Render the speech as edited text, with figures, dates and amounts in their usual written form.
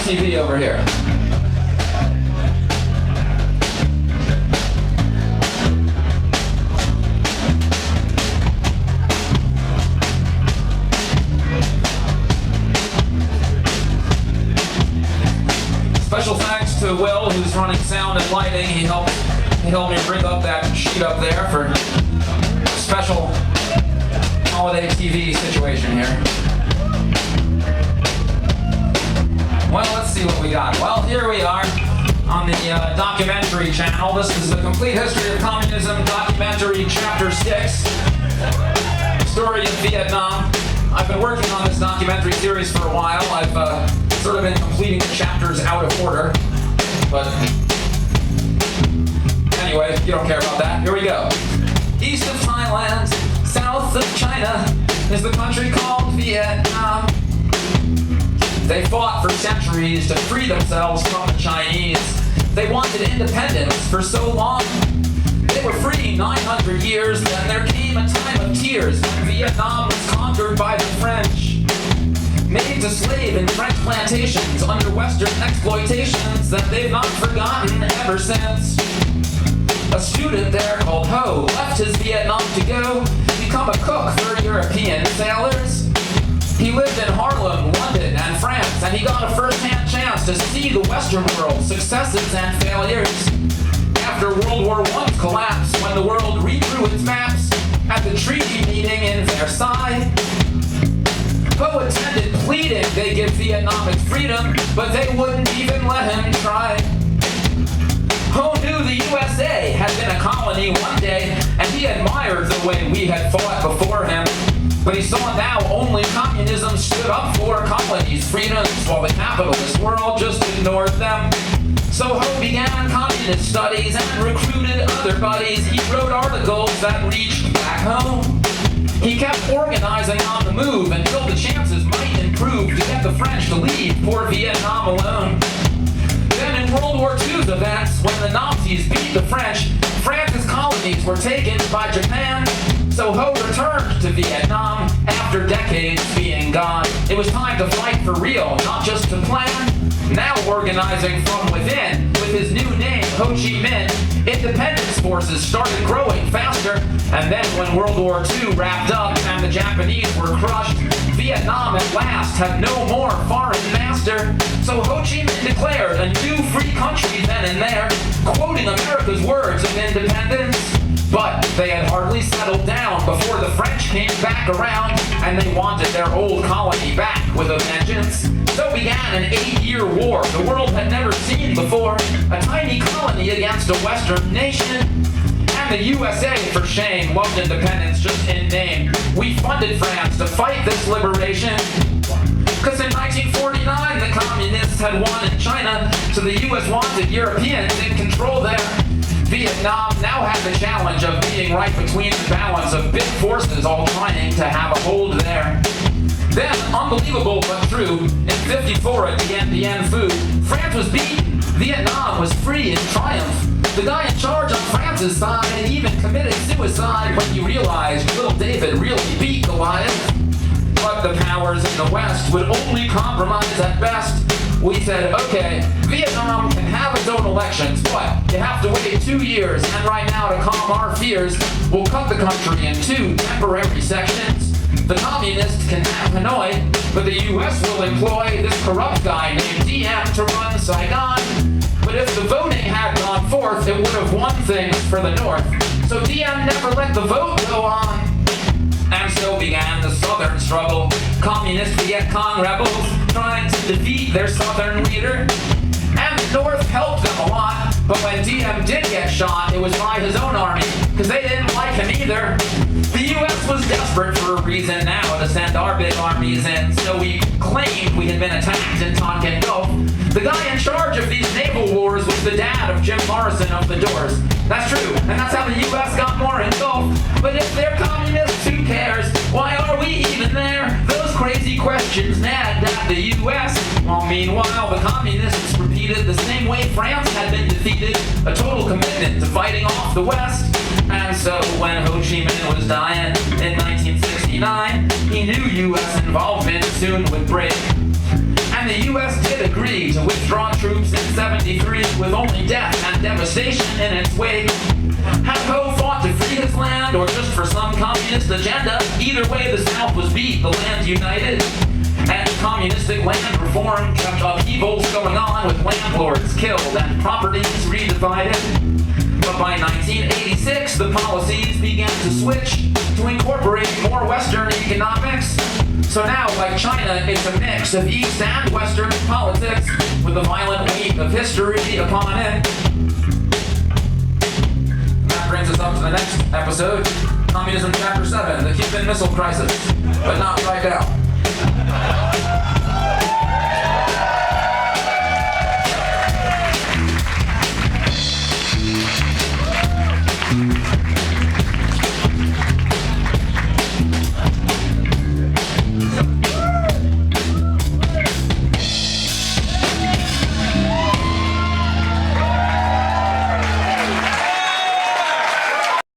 TV over here. Special thanks to Will, who's running sound and lighting. He helped me bring up that sheet up there for a special holiday TV situation here. Well, let's see what we got. Well, here we are on the documentary channel. This is the Complete History of Communism documentary, Chapter 6, Story of Vietnam. I've been working on this documentary series for a while. I've sort of been completing the chapters out of order, but anyway, you don't care about that. Here we go. East of Thailand, south of China, is the country called Vietnam. They fought for centuries to free themselves from the Chinese. They wanted independence for so long. They were free 900 years, then there came a time of tears when Vietnam was conquered by the French. Made to slave in French plantations under Western exploitations that they've not forgotten ever since. A student there called Ho left his Vietnam to go become a cook for European sailors. He lived in Harlem, London, and France, and he got a first-hand chance to see the Western world's successes and failures. After World War I's collapse, when the world redrew its maps at the treaty meeting in Versailles, Ho attended pleading they give Vietnam its freedom, but they wouldn't even let him try. Ho knew the USA had been a colony one day, and he admired the way we had fought before him. But he saw now only communism stood up for colonies' freedoms, while the capitalist world just ignored them. So Ho began communist studies and recruited other buddies. He wrote articles that reached back home. He kept organizing on the move until the chances might improve to get the French to leave poor Vietnam alone. Then in World War II's events, when the Nazis beat the French, France's colonies were taken by Japan. So Ho returned to Vietnam after decades being gone. It was time to fight for real, not just to plan. Now organizing from within, with his new name, Ho Chi Minh, independence forces started growing faster. And then when World War II wrapped up and the Japanese were crushed, Vietnam at last had no more foreign master. So Ho Chi Minh declared a new free country then and there, quoting America's words of independence. But they had hardly settled down before the French came back around, and they wanted their old colony back with a vengeance. So began an 8-year war the world had never seen before, a tiny colony against a Western nation. And the USA, for shame, loved independence just in name. We funded France to fight this liberation. Because in 1949, the communists had won in China, so the US wanted Europeans in control there. Vietnam now had the challenge of being right between the balance of big forces all trying to have a hold there. Then, unbelievable but true, in '54 at Dien Bien Phu, France was beaten. Vietnam was free in triumph. The guy in charge on France's side even committed suicide when he realized little David really beat Goliath. But the powers in the West would only compromise at best. We said, okay, Vietnam can have its own elections, but you have to wait 2 years, and right now to calm our fears, we'll cut the country in 2 temporary sections. The communists can have Hanoi, but the US will employ this corrupt guy named Diem to run Saigon. But if the voting had gone forth, it would have won things for the North. So Diem never let the vote go on. And so began the Southern struggle. Communist Viet Cong rebels trying to defeat their Southern leader. And the North helped them a lot, but when Diem did get shot, it was by his own army, because they didn't like him either. The US was desperate for a reason now to send our big armies in, so we claimed we had been attacked in Tonkin Gulf. The guy in charge of these naval wars was the dad of Jim Morrison of the Doors. That's true, and that's how the US got more engulfed. But if they're communists, who cares? Why are we even there? Those crazy questions nagged at the US. While meanwhile, the communists repeated the same way France had been defeated, a total commitment to fighting off the West. And so when Ho Chi Minh was dying in 1969, he knew US involvement soon would break. And And the US did agree to withdraw troops in 73 with only death and devastation in its wake. Had Ho fought to free his land or just for some communist agenda? Either way, the South was beat, the land united. And communistic land reform kept upheavals going on with landlords killed and properties redivided. But by 1986, the policies began to switch to incorporate more Western economics. So now, like China, it's a mix of East and Western politics with the violent weight of history upon it. That brings us up to the next episode, Communism Chapter 7, the Cuban Missile Crisis. But not right now.